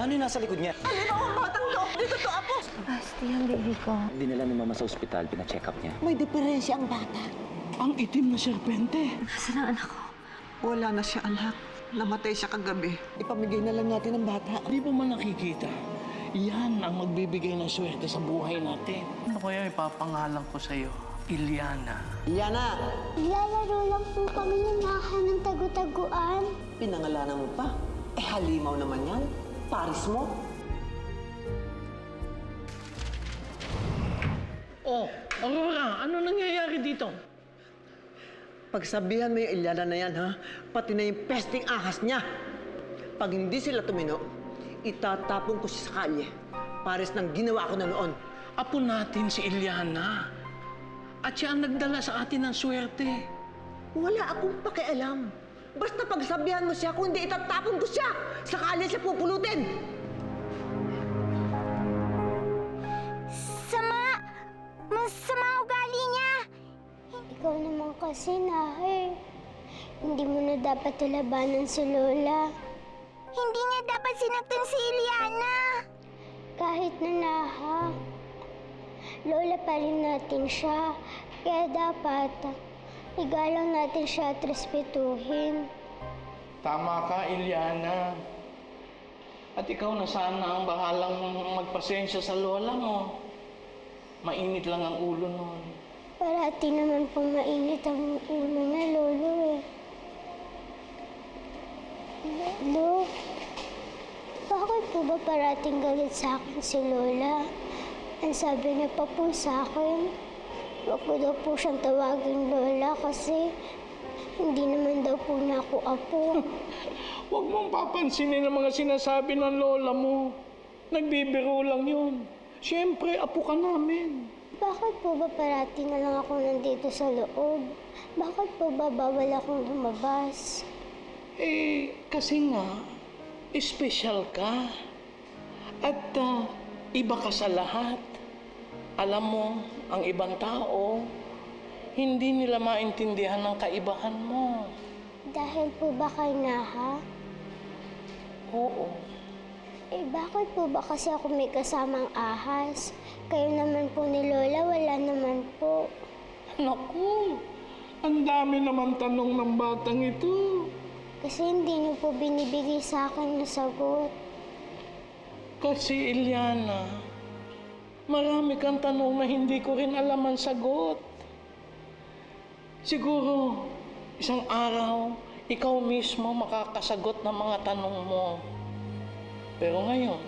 Ano yung nasa likod niya? Alin ang batang to? Dito to, Apo! Basti ang baby ko. Dinala ni Mama sa ospital, pina-check up niya. May diferensya ang bata. Ang itim na serpente. Nasaan ang anak ko? Wala na siya, anak. Namatay siya kagabi. Ipamigay na lang natin ang bata. Di ba man nakikita? Yan ang magbibigay ng swerte sa buhay natin. Ano kaya ipapangalan ko sa'yo? Iliana. Yana! Lalaro lang po kami ng nahan ng tagu-taguan. Pinangalanan mo pa. Eh, halimaw naman yan. Paris mo. Oh, Aurora, ano nangyayari dito? Pagsabihan mo yung Ilyana na yan, ha? Pati na yung pesting ahas niya. Pag hindi sila tumino, itatapon ko siya sa kalye. Pares ng ginawa ko na noon. Apo natin si Iliana. At siya ang nagdala sa atin ng swerte. Wala akong pakialam. Basta pagsabihan mo siya, kung hindi itatapon ko siya, sa kalye siya pupulutin. Masama ugali niya! Ikaw naman kasi, Nahe. Hindi mo na dapat labanan si Lola. Hindi niya dapat sinaktan si Iliana. Kahit na, Naha, Lola pa rin natin siya. Kaya dapat igalang natin siya at respetuhin. Tama ka, Iliana. At ikaw na sana ang bahalang magpasensya sa lola mo. Mainit lang ang ulo nun. Parati naman pong mainit ang ulo na, Lolo eh. Lolo, bakit po ba parating galit sa akin si Lola? Ang sabi niya pa po sa akin, wag ko daw po siyang tawagin Lola kasi hindi naman daw po niya ako apo. Huwag mong papansinin ang mga sinasabi ng lola mo. Nagbibiro lang yun. Siyempre, apo ka namin. Bakit po ba parati na lang ako nandito sa loob? Bakit po ba bawal akong lumabas? Kasi nga, espesyal ka. At iba ka sa lahat. Alam mo, ang ibang tao, hindi nila maintindihan ang kaibahan mo. Dahil po ba kay Naha? Oo. Bakit po ba kasi ako may kasamang ahas? Kayo naman po ni Lola, wala naman po. Naku, ang dami naman tanong ng batang ito. Kasi hindi niyo po binibigay sa akin na sagot. Kasi, Iliana, marami kang tanong na hindi ko rin alam ang sagot. Siguro, isang araw, ikaw mismo makakasagot ng mga tanong mo. Pero ngayon,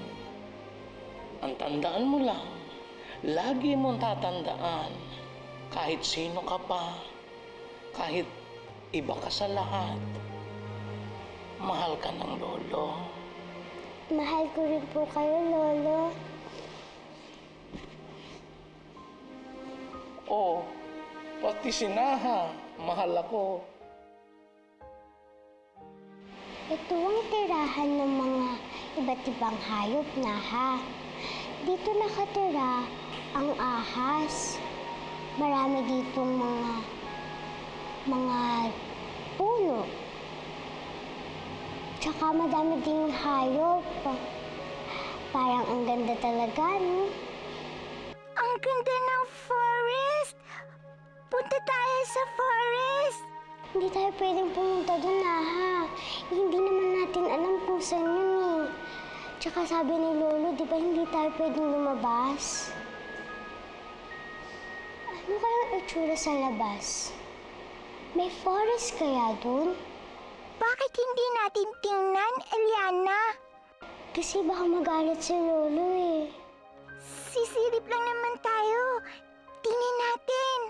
ang tandaan mo lang, lagi mong tatandaan, kahit sino ka pa, kahit iba ka sa lahat, mahal ka ng lolo. Mahal ko rin po kayo, Lolo. Oh, pati si Naha, mahal ako. Ito ang tirahan ng mga iba't ibang hayop, Naha. Dito nakatira ang ahas. Marami ditong mga puno. Tsaka madami ding hayop. Parang ang ganda talaga, no? Ang ganda ng forest! Punta tayo sa forest! Hindi tayo pwedeng pumunta doon, Naha. Hindi naman natin alam kung saan yun eh. Tsaka sabi ni Lolo, di ba hindi tayo pwedeng lumabas? Ano kayang itsura sa labas? May forest kaya doon? Bakit hindi natin tingnan, Eliana? Kasi baka magalit si Lolo eh. Sisilip lang naman tayo. Tingnan natin.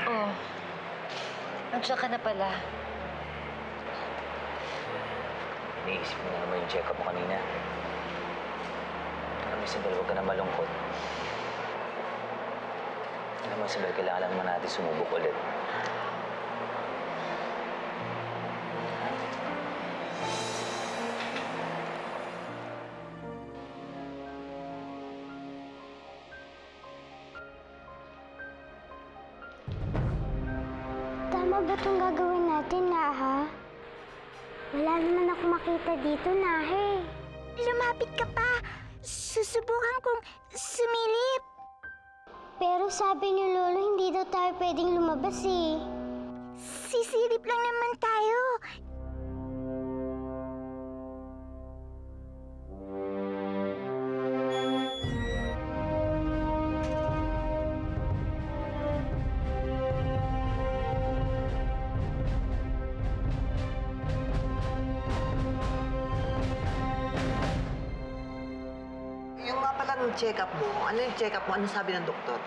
Oh, nandiyan ka na pala. Iniisip mo na naman yung check-up mo kanina. Alam mo, Isabel, huwag ka na malungkot. Alam mo, Isabel, kailangan naman natin sumubok ulit. Tama ba itong gagawin natin, Naha? Wala naman ako makita dito, Nahe. Lumapit ka pa. Susubukan kong sumilip. Pero sabi ni Lolo, hindi daw tayo pwedeng lumabas eh. Sisilip lang naman tayo. Yung nga pala ng check-up mo, ano yung check-up mo? Ano sabi ng doktor?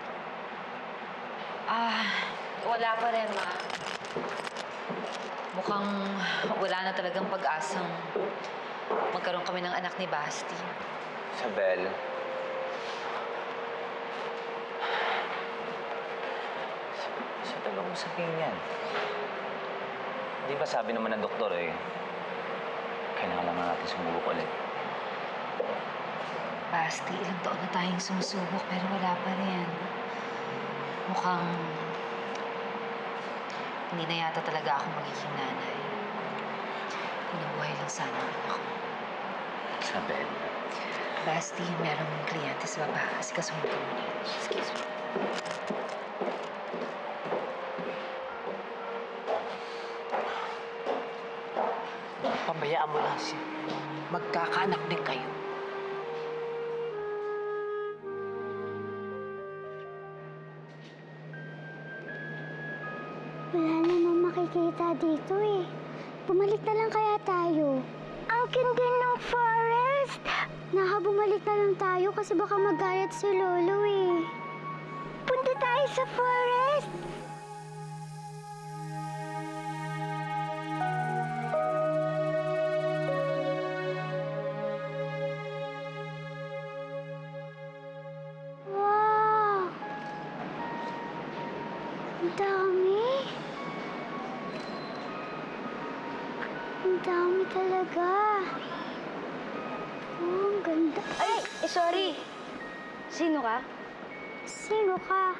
Wala pa rin, ma. Mukhang wala na talagang pag-asang magkaroon kami ng anak ni Basti. Isabel. Sa tagal mo sabihin yan. Di ba sabi naman ng doktor eh, kailangan lang natin sumubok ulit. Basti, ilang taon na tayong sumusubok pero wala pa rin. Mukhang hindi na yata talaga ako magiging nanay. Pinabuhay lang sana ang anak ko. Isabel. Basti, merong kliyente sa baba. Kasi kasunod ko muna. Excuse me. Pabayaan mo lang siya. Magkakaanak din kayo. Wala namang makikita dito eh. Bumalik na lang kaya tayo. Ang ganda ng forest! Naha, bumalik na lang tayo kasi baka magalit si Lolo eh. Punta tayo sa forest! Wow! Ang dami! Ang dami talaga. Oh, ang ganda. Ay, sorry. Sino ka? Sino ka?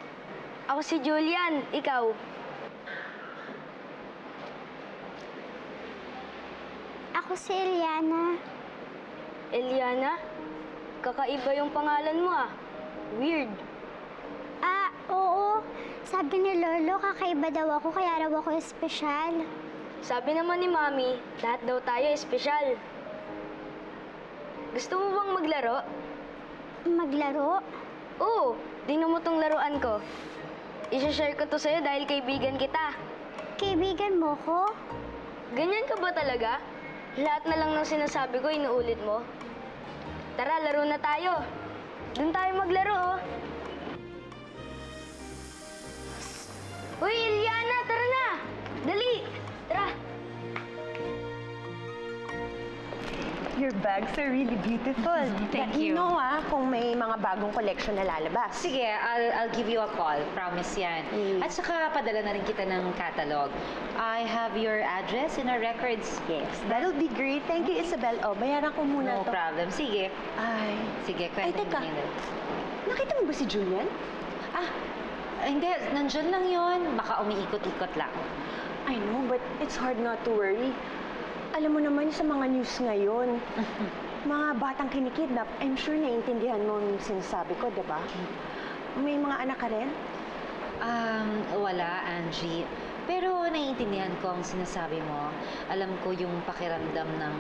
Ako si Julian. Ikaw? Ako si Eliana. Eliana? Kakaiba yung pangalan mo ah. Weird. Ah, oo. Sabi ni Lolo, kakaiba daw ako, kaya raw ako espesyal. Sabi naman ni Mami, lahat daw tayo espesyal. Gusto mo bang maglaro? Maglaro? Oo, tingnan mo tong laruan ko. I-share ko to sa'yo dahil kaibigan kita. Kaibigan mo ko? Ganyan ka ba talaga? Lahat na lang ng sinasabi ko, inuulit mo. Tara, laro na tayo. Doon tayo maglaro, oh. Uy, Eliana, tara na! Dali! Tara! Your bags are really beautiful. Thank Let you. me know kung may mga bagong collection na lalabas. Sige, I'll give you a call. Promise yan. Mm. At saka padala na rin kita ng catalog. I have your address in our records. Yes, that'll be great. Thank you, Isabel. Oh, bayaran ko muna No to. problem. Sige. Ay. Sige, Ay, kwento teka. mo yun. Nakita mo ba si Julian? Hindi. Nandyan lang yon. Baka umiikot-ikot lang. I know, but it's hard not to worry. Alam mo naman sa mga news ngayon, mga batang kinikidnap, I'm sure naiintindihan mo yung sinasabi ko, di ba? May mga anak ka rin? Wala, Angie. Pero naiintindihan ko ang sinasabi mo. Alam ko yung pakiramdam ng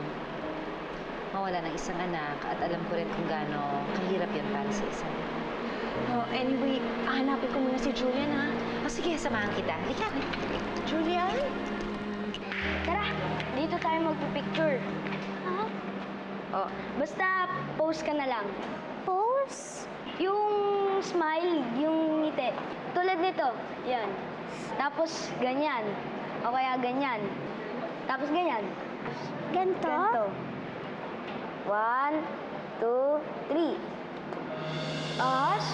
mawala ng isang anak at alam ko rin kung gaano kahirap yan para sa isa. Oh, anyway, hanapin ko muna si Julian, ha? O sige, samahan kita. Halika. Julian? Tara, dito tayo magpipicture. Ha? Oh, basta post ka na lang. Pose? Yung smile, yung ngiti. Tulad nito. Yan. Tapos ganyan. O kaya ganyan. Tapos ganyan. Ganto? Ganito. 1, 2, 3. As.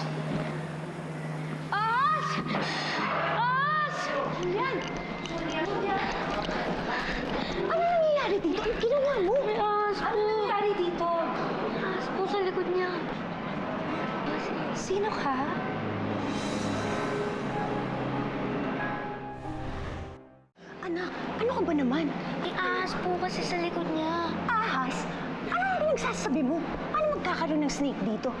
As! As! Yan! Ano nangyayari dito? Ano ginawa mo? May as po. Ano nangyari dito? As po sa likod niya. Sino ka? po kasi sa likod niya. Ahas? Ano ang pinagsasabi mo? Paano magkakaroon ng snake dito?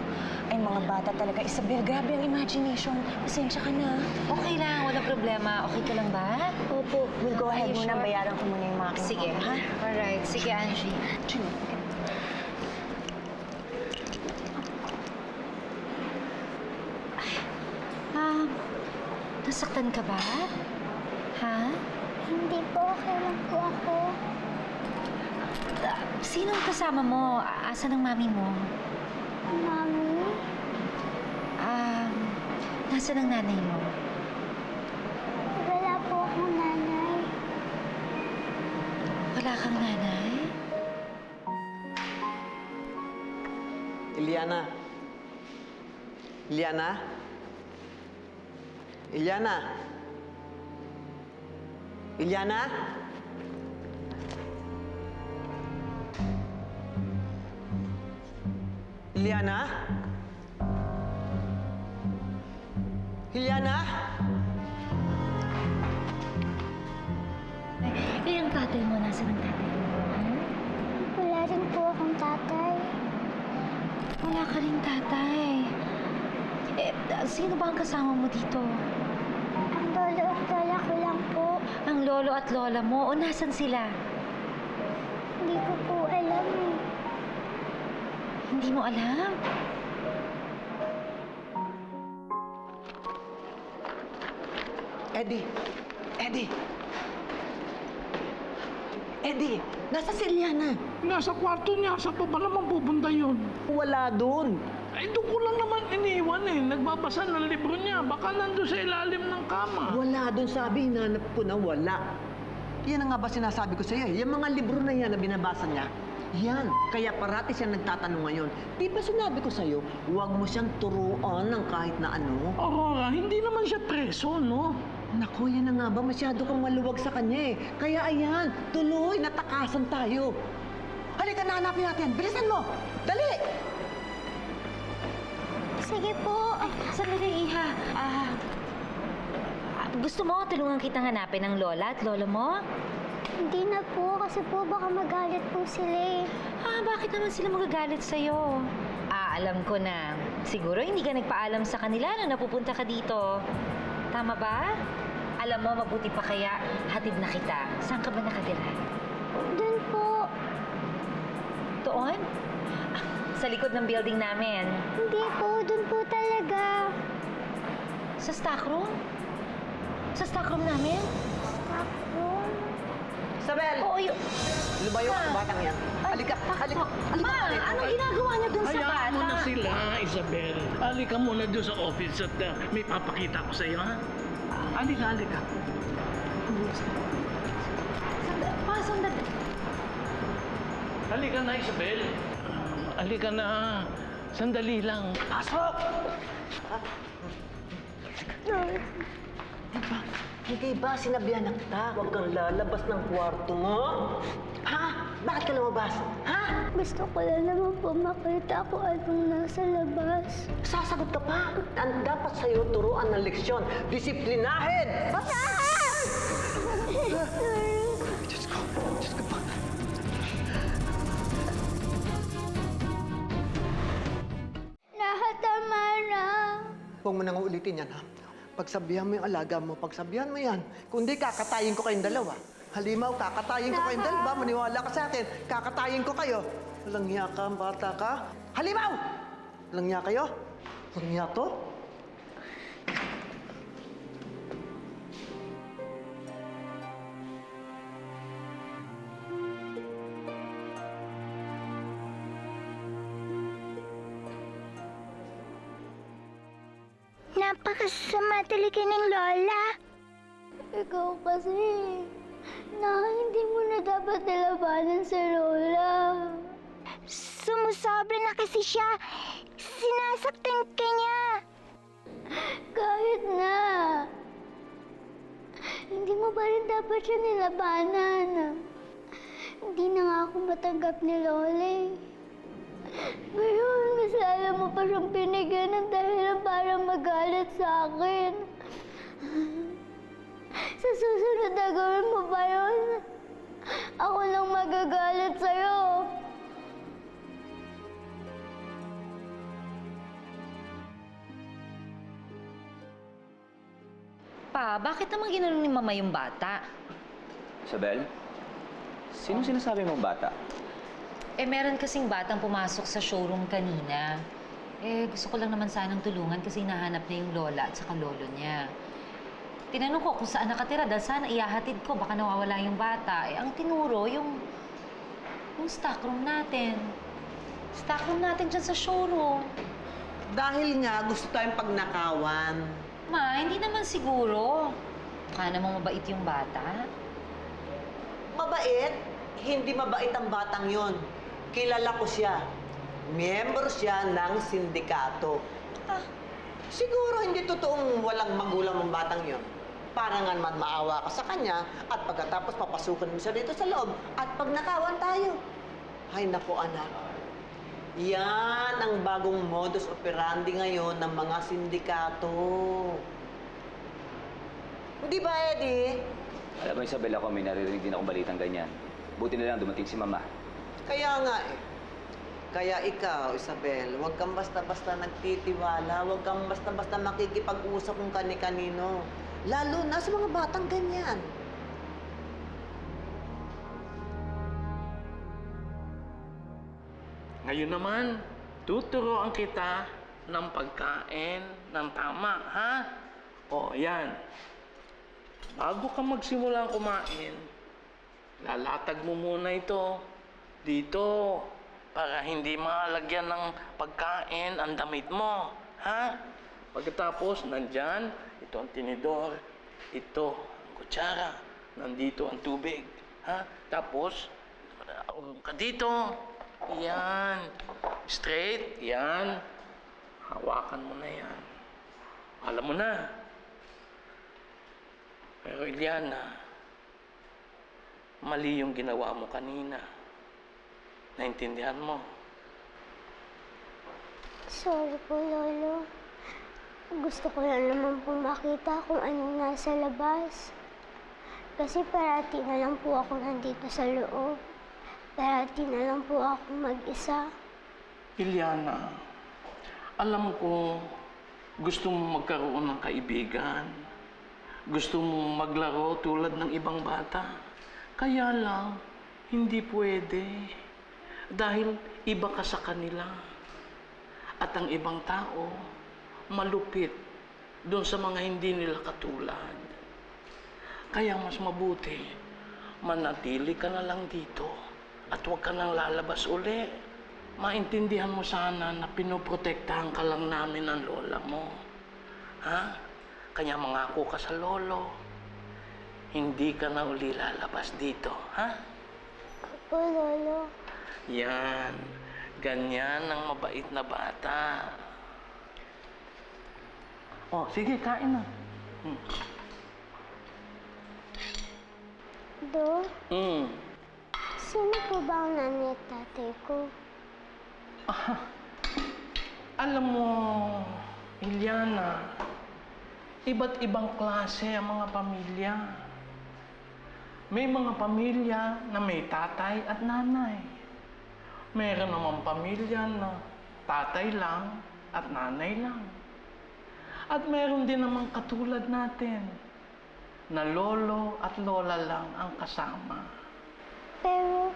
Ay, mga bata talaga, Isabel. Grabe ang imagination. Pasensya ka na. Okay lang, walang problema. Okay ka lang ba? Opo. We'll go ahead Are you muna. sure? Bayaran ko muna yung mga Sige. kinuha, ha? Alright. Sige, Angie. Nasaktan ka ba? Ha? Hindi po, okay lang po ako. Sino ang kasama mo? Asan ang mami mo? Mami, Nasaan ang nanay mo? wala po akong nanay. Wala kang nanay? Iliana? Iliana? Iliana? Iliana? Iliana? Iliana? Eh, ang tatay mo, nasaan ang tatay mo? Wala rin po akong tatay. Wala ka rin tatay. Eh, sino ba ang kasama mo dito? Ang lolo at lola ko lang po. Ang lolo at lola mo? O nasan sila? Hindi ko po alam eh. Hindi mo alam? Eddie! Eddie! Eddie! Nasa si Iliana? Nasa kwarto niya. Saan pa ba naman pupunta yun? Wala doon. Ay, doon ko lang naman iniwan eh. Nagbabasa ng libro niya. Baka nandun sa ilalim ng kama. Wala doon, sabi. Hinanap ko na wala. Yan ang nga ba sinasabi ko sa iyo? Yung mga libro na yan na binabasa niya, yan. Kaya parati siya nagtatanong ngayon. Di ba sinabi ko sa iyo, huwag mo siyang turuan ng kahit na ano? Aurora, hindi naman siya preso, no? Naku, yan na nga ba? Masyado kang maluwag sa kanya eh. Kaya ayan, tuloy, natakasan tayo. Halika, nahanapin natin. Bilisan mo! Dali! Sige po. Sandali, Iha. Gusto mo tulungan kitang hanapin ang lola at lolo mo? Hindi na po kasi po baka magalit po sila eh. Bakit naman sila magagalit sa'yo? Alam ko na. Siguro hindi ka nagpaalam sa kanila na napupunta ka dito. Tama ba? Alam mo, mabuti pa kaya hatid na kita. Saan ka ba nakatira? Doon po. Doon? Sa likod ng building namin. Hindi po, doon po talaga. Sa stock room? Sa stock room namin? Stop room. Isabel! Oo, Lumayo ka sa batang yan. Halika, halika. Ma, anong ginagawa niyo dun sa bata? Hayaan mo na sila, Isabel. Halika muna doon sa office at may papakita ko sa iyo, ha? Halika, halika. Sandali. Halika na, Isabel. Halika na. Sandali lang. Pasok! Hindi ba sinabihan na kita, huwag kang lalabas ng kwarto mo? Ha? Bakit ka lumabas? Ha? Gusto ko lang naman po makita kung anong nasa labas. Sasagot ka pa. Ang dapat sa'yo turuan ng leksyon. Disiplinahin! Diyos ko pa. Lahat tama na. Huwag mo nang ulitin yan, ha? Pagsabihan mo yung alaga mo, pagsabihan mo yan. Kung di, kakatayin ko kayong dalawa. Halimaw, kakatayin ko kayong dalawa. Maniwala ka sa akin. Kakatayin ko kayo. Walang hiya ka, bata ka. Halimaw! Walang hiya kayo? Walang hiya to? Napakasama talaga ng lola. Ikaw kasi, hindi mo na dapat nilabanan sa lola. Sumusobra na kasi siya. Sinasaktan ka niya. Kahit na. Hindi mo ba rin dapat siya nilabanan? Hindi na nga ako matanggap ni Lola eh. Ngayon, mas lalo mo pa siyang binigyan ng dahilan para magalit sa akin. Sa susunod na gawin mo ba yun? Ako lang magagalit sa'yo. Pa, bakit naman ginanon ni Mama yung bata? Isabel, sino sinasabi mong bata? Eh, meron kasing batang pumasok sa showroom kanina. Eh, gusto ko lang naman sanang tulungan kasi hinahanap niya yung lola at saka lolo niya. Tinanong ko kung saan nakatira dahil sana ihahatid ko, baka nawawala yung bata. Eh, ang tinuro, yung stockroom natin. Stockroom natin dyan sa showroom. Dahil nga gusto tayong pagnakawan. Ma, hindi naman siguro. Mukha namang mabait yung bata. Mabait? Hindi mabait ang batang yon. Kilala ko siya. Miyembro siya ng sindikato. Siguro hindi totoong walang magulang ang batang yon. Para nga naman maawa ka sa kanya at pagkatapos papasukin mo siya dito sa loob at pagnakawan tayo. Ay naku anak, yan ang bagong modus operandi ngayon ng mga sindikato. Hindi ba, Eddie? Alam mo, Isabel, ako may naririnig din akong balitang ganyan. Buti na lang dumating si Mama. Kaya nga eh. Kaya ikaw, Isabel, huwag kang basta-basta nagtitiwala, huwag kang basta-basta makikipag-usap kung kani-kanino. Lalo na sa mga batang ganyan. Ngayon naman, tuturuan kita ng pagkain ng tama, ha? O, yan. Bago ka magsimula kumain, lalatag mo muna ito dito para hindi malagyan ng pagkain ang damit mo, ha? Pagkatapos, nandyan, ito ang tinidor, ito ang kutsara, nandito ang tubig, ha? Tapos, ka dito. Yan. Straight. Yan. Hawakan mo na yan. Alam mo na. Pero Iliana, mali yung ginawa mo kanina. Naintindihan mo? Sorry po, Lolo. Gusto ko lang naman pong makita kung anong nasa labas. Kasi parati na lang po ako nandito sa loob. Parati na lang po ako mag-isa. Iliana, alam ko gusto mo magkaroon ng kaibigan. Gusto mo maglaro tulad ng ibang bata. Kaya lang, hindi pwede. Dahil iba ka sa kanila. At ang ibang tao, malupit doon sa mga hindi nila katulad. Kaya mas mabuti, manatili ka na lang dito. At huwag ka nang lalabas uli. Maintindihan mo sana na pinoprotektahan ka lang namin ng lola mo. Ha? Kaya mangako ka sa lolo. Hindi ka na uli lalabas dito, ha? Opo, Lolo. Yan. Ganyan ang mabait na bata. Oh, sige, kain na. Do, Mm. sino po ba ang nanay at tatay ko? Alam mo, Iliana, iba't ibang klase ang mga pamilya. May mga pamilya na may tatay at nanay. Meron namang pamilya na tatay lang at nanay lang. At meron din namang katulad natin na lolo at lola lang ang kasama. Pero,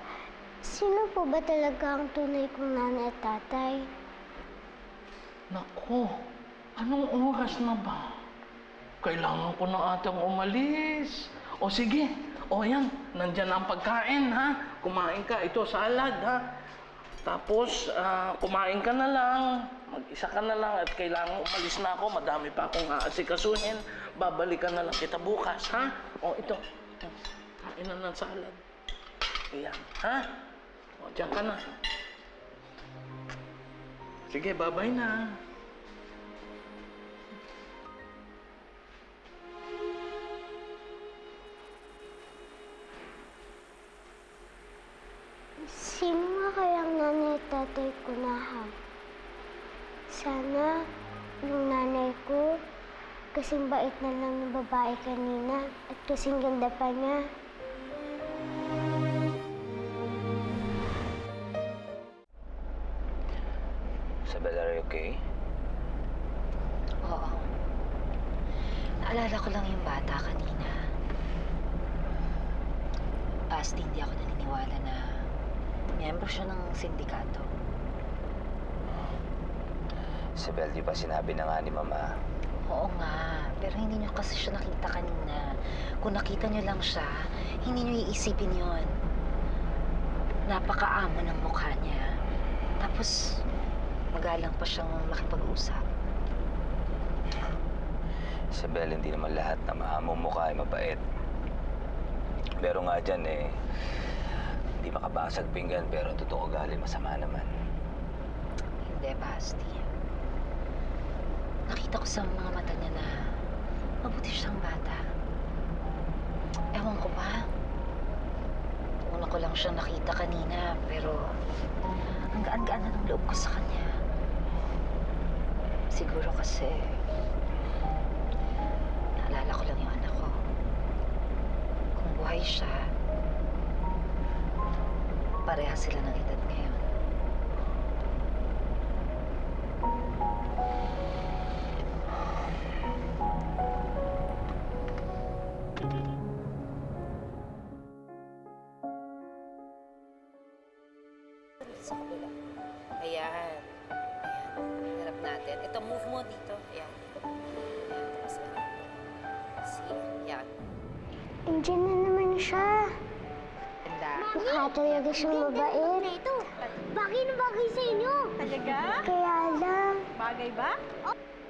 sino po ba talaga ang tunay kong nanay at tatay? Nako, anong oras na ba? Kailangan ko na atang umalis. O sige, o yan, nandyan ang pagkain, ha? Kumain ka, ito salad, ha? Tapos, kumain ka na lang, mag-isa ka na lang at kailangan umalis na ako, madami pa akong aasikasuhin. Babalikan na lang kita bukas, ha? O ito, kain na ng salad. Ayan, ha? O, dyan ka na. Sige, bye-bye na. Sino nga kayang nanay at tatay ko na ha? Sana yung nanay ko, kasing bait na lang ng babae kanina at kasing ganda pa niya. Isabel, are you okay? Oo. Naalala ko lang yung bata kanina. Basta hindi ako naniniwala na miyembro siya ng sindikato. Isabel, di ba sinabi na nga ni Mama? Oo nga, pero hindi niyo kasi siya nakita kanina. Kung nakita niyo lang siya, hindi niyo iisipin yon. Napakaamo ng mukha niya. Tapos, magalang pa siyang makipag-usap. Isabel, hindi naman lahat na maamong mukha ay mabait. Pero nga dyan hindi makabasag pinggan pero totoo ugali masama naman. Hindi, Basti. Nakita ko sa mga mata niya na mabuti siyang bata. Ewan ko ba? Una ko lang siyang nakita kanina, pero ang gaan-gaan na ng loob ko sa kanya. Siguro kasi naalala ko lang yung anak ko. Kung buhay siya, pareha sila ng edad ngayon. Sa kabila. Ayan. Ayan. Harap natin. Ito, move mo dito. Ayan. Ayan. Tapos, see? Ayan. Andiyan na naman siya. Ganda. Mukha talaga siyang mabait. Ito, bagay na bagay sa inyo. Talaga? Kaya lang, Bagay ba?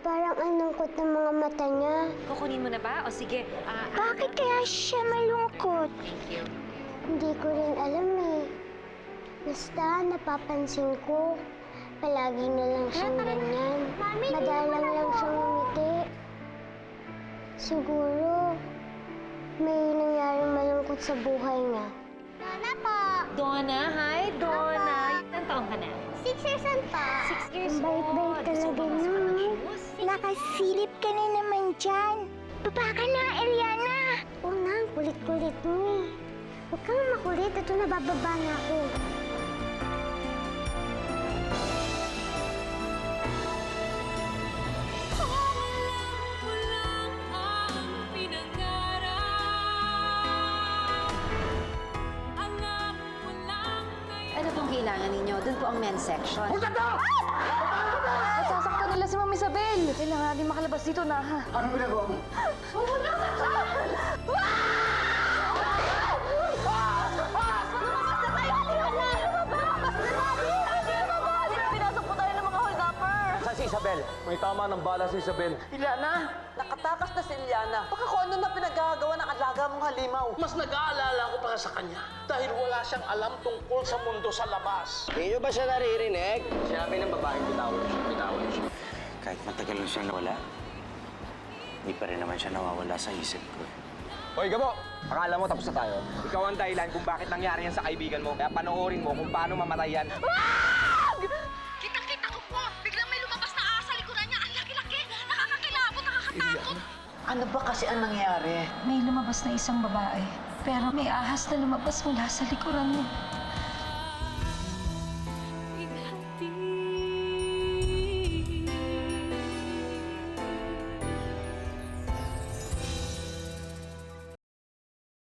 parang anungkot ng mga mata niya. Kukunin mo na ba? O sige. Bakit kaya siya malungkot? Thank you. Hindi ko rin alam eh. Basta napapansin ko, palagi na lang siyang ganyan. Madalang lang siyang ngumiti. Siguro, may nangyaring malungkot sa buhay niya. Donna po! Donna, hi Donna. Ilang taong ka na? 6 years old pa. 6 years Ang bait-bait Gusto talaga mo masakit ng nun. shoes? Nakasilip ka na naman dyan. Baba ka na, Eliana. Oo na, ang kulit-kulit mo eh. Huwag kang makulit. Ito, nabababa na ako. Ano pong kailangan ninyo? Doon po ang men's section. Nasasaktan nila si Ma'am Isabel. Kailangan natin makalabas dito na, ha? Saan si Isabel? May tama ng bala si Isabel. Ilyana, nakatakas na si Ilyana. Baka kung ano na pinagagawa ng alaga mong halimaw. Mas nag-aalala ko pa sa kanya dahil wala siyang alam tungkol sa mundo sa labas. Hindi nyo ba siya naririnig? Sinabi ng babaeng bitawan siya. Bitawan siya. Kahit matagal na siyang nawala, hindi pa rin naman siya nawawala sa isip ko. Hoy, Gabo! Akala mo tapos na tayo? Ikaw ang dahilan kung bakit nangyari yan sa kaibigan mo. Kaya panoorin mo kung paano mamatay yan. Kitang-kita ko po! Biglang may lumabas na asa sa likuran niya. Ang laki-laki! Nakakakilabot, nakakatakot! Ano ba kasi ang nangyari? May lumabas na isang babae, pero may ahas na lumabas mula sa likuran mo.